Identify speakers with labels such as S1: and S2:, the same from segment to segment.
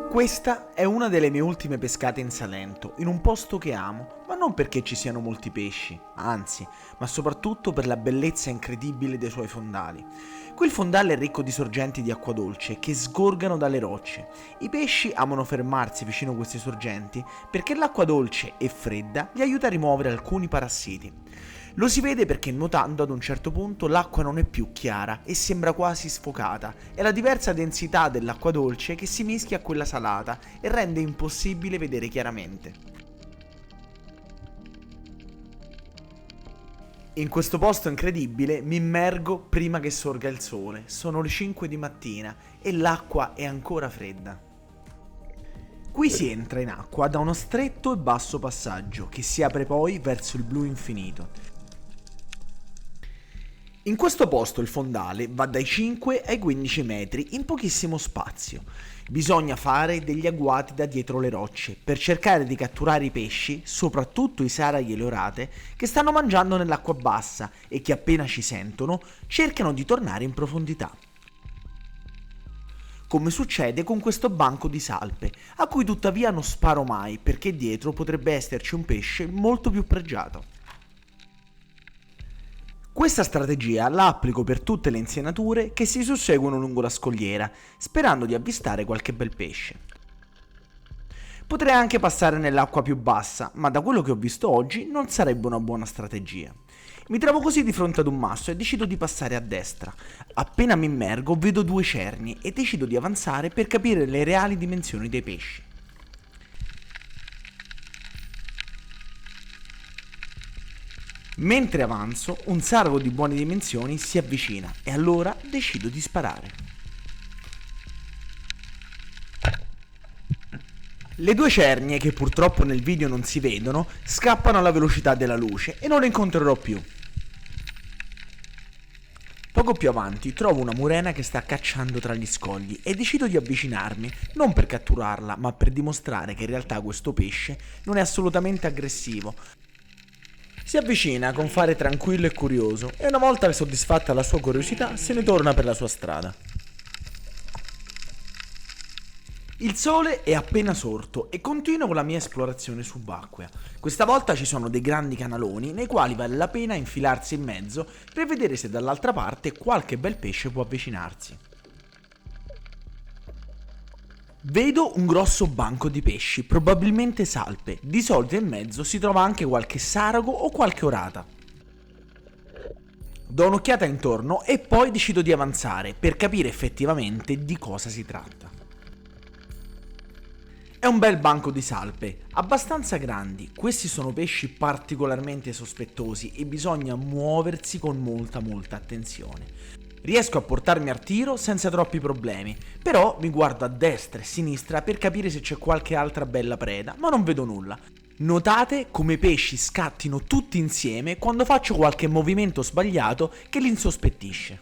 S1: Questa è una delle mie ultime pescate in Salento, in un posto che amo, ma non perché ci siano molti pesci, anzi, ma soprattutto per la bellezza incredibile dei suoi fondali. Qui il fondale è ricco di sorgenti di acqua dolce che sgorgano dalle rocce. I pesci amano fermarsi vicino a queste sorgenti perché l'acqua dolce e fredda li aiuta a rimuovere alcuni parassiti. Lo si vede perché nuotando ad un certo punto l'acqua non è più chiara e sembra quasi sfocata. È la diversa densità dell'acqua dolce che si mischia a quella salata e rende impossibile vedere chiaramente. In questo posto incredibile mi immergo prima che sorga il sole. Sono le 5 di mattina e l'acqua è ancora fredda. Qui si entra in acqua da uno stretto e basso passaggio che si apre poi verso il blu infinito. In questo posto il fondale va dai 5 ai 15 metri in pochissimo spazio. Bisogna fare degli agguati da dietro le rocce per cercare di catturare i pesci, soprattutto i saraghi e le orate, che stanno mangiando nell'acqua bassa e che appena ci sentono cercano di tornare in profondità. Come succede con questo banco di salpe, a cui tuttavia non sparo mai perché dietro potrebbe esserci un pesce molto più pregiato. Questa strategia la applico per tutte le insenature che si susseguono lungo la scogliera, sperando di avvistare qualche bel pesce. Potrei anche passare nell'acqua più bassa, ma da quello che ho visto oggi non sarebbe una buona strategia. Mi trovo così di fronte ad un masso e decido di passare a destra. Appena mi immergo vedo due cerni e decido di avanzare per capire le reali dimensioni dei pesci. Mentre avanzo, un sargo di buone dimensioni si avvicina e allora decido di sparare. Le due cernie, che purtroppo nel video non si vedono, scappano alla velocità della luce e non le incontrerò più. Poco più avanti trovo una murena che sta cacciando tra gli scogli e decido di avvicinarmi, non per catturarla, ma per dimostrare che in realtà questo pesce non è assolutamente aggressivo. Si avvicina con fare tranquillo e curioso e una volta soddisfatta la sua curiosità se ne torna per la sua strada. Il sole è appena sorto e continuo con la mia esplorazione subacquea. Questa volta ci sono dei grandi canaloni nei quali vale la pena infilarsi in mezzo per vedere se dall'altra parte qualche bel pesce può avvicinarsi. Vedo un grosso banco di pesci, probabilmente salpe. Di solito in mezzo si trova anche qualche sarago o qualche orata. Do un'occhiata intorno e poi decido di avanzare per capire effettivamente di cosa si tratta. È un bel banco di salpe, abbastanza grandi. Questi sono pesci particolarmente sospettosi e bisogna muoversi con molta attenzione. Riesco a portarmi al tiro senza troppi problemi, però mi guardo a destra e a sinistra per capire se c'è qualche altra bella preda, ma non vedo nulla. Notate come i pesci scattino tutti insieme quando faccio qualche movimento sbagliato che li insospettisce.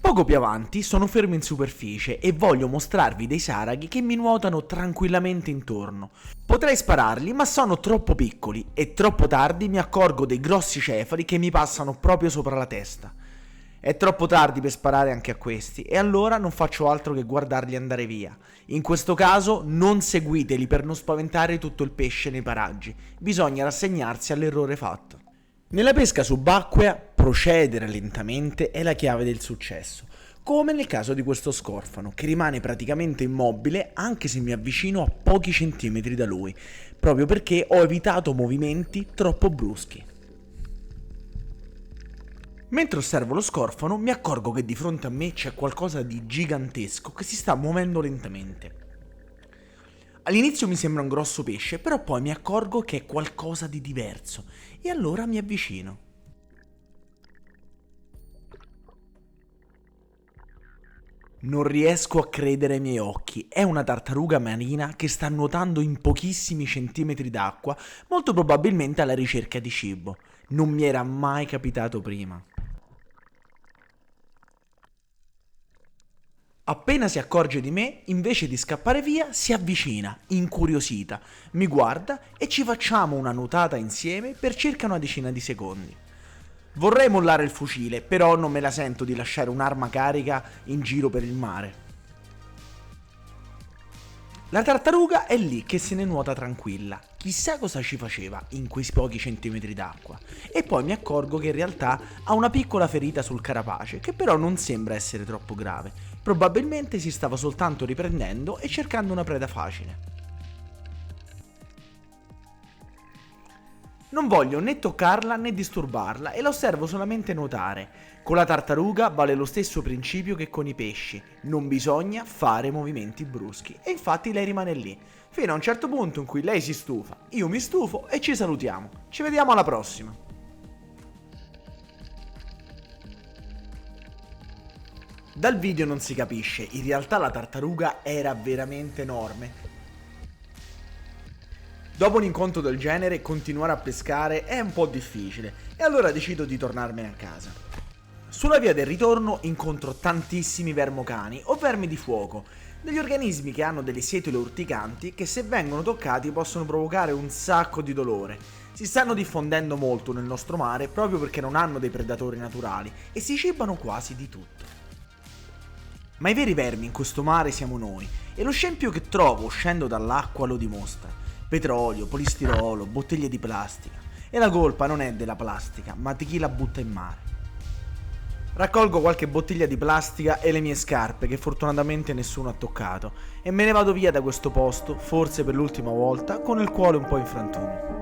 S1: Poco più avanti sono fermo in superficie e voglio mostrarvi dei saraghi che mi nuotano tranquillamente intorno. Potrei spararli, ma sono troppo piccoli e troppo tardi mi accorgo dei grossi cefali che mi passano proprio sopra la testa. È troppo tardi per sparare anche a questi e allora non faccio altro che guardarli andare via. In questo caso non seguiteli per non spaventare tutto il pesce nei paraggi, bisogna rassegnarsi all'errore fatto. Nella pesca subacquea procedere lentamente è la chiave del successo, come nel caso di questo scorfano che rimane praticamente immobile anche se mi avvicino a pochi centimetri da lui, proprio perché ho evitato movimenti troppo bruschi. Mentre osservo lo scorfano mi accorgo che di fronte a me c'è qualcosa di gigantesco che si sta muovendo lentamente. All'inizio mi sembra un grosso pesce, però poi mi accorgo che è qualcosa di diverso e allora mi avvicino. Non riesco a credere ai miei occhi, è una tartaruga marina che sta nuotando in pochissimi centimetri d'acqua, molto probabilmente alla ricerca di cibo. Non mi era mai capitato prima. Appena si accorge di me, invece di scappare via, si avvicina, incuriosita, mi guarda e ci facciamo una nuotata insieme per circa una decina di secondi. Vorrei mollare il fucile, però non me la sento di lasciare un'arma carica in giro per il mare. La tartaruga è lì che se ne nuota tranquilla, chissà cosa ci faceva in quei pochi centimetri d'acqua, e poi mi accorgo che in realtà ha una piccola ferita sul carapace, che però non sembra essere troppo grave, probabilmente si stava soltanto riprendendo e cercando una preda facile. Non voglio né toccarla né disturbarla e la osservo solamente nuotare. Con la tartaruga vale lo stesso principio che con i pesci, non bisogna fare movimenti bruschi e infatti lei rimane lì, fino a un certo punto in cui lei si stufa, io mi stufo e ci salutiamo. Ci vediamo alla prossima! Dal video non si capisce, in realtà la tartaruga era veramente enorme. Dopo un incontro del genere, continuare a pescare è un po' difficile e allora decido di tornarmene a casa. Sulla via del ritorno incontro tantissimi vermocani o vermi di fuoco, degli organismi che hanno delle setole urticanti che se vengono toccati possono provocare un sacco di dolore. Si stanno diffondendo molto nel nostro mare proprio perché non hanno dei predatori naturali e si cibano quasi di tutto. Ma i veri vermi in questo mare siamo noi e lo scempio che trovo uscendo dall'acqua lo dimostra. Petrolio, polistirolo, bottiglie di plastica. E la colpa non è della plastica, ma di chi la butta in mare. Raccolgo qualche bottiglia di plastica e le mie scarpe che fortunatamente nessuno ha toccato e me ne vado via da questo posto, forse per l'ultima volta, con il cuore un po' in frantumi.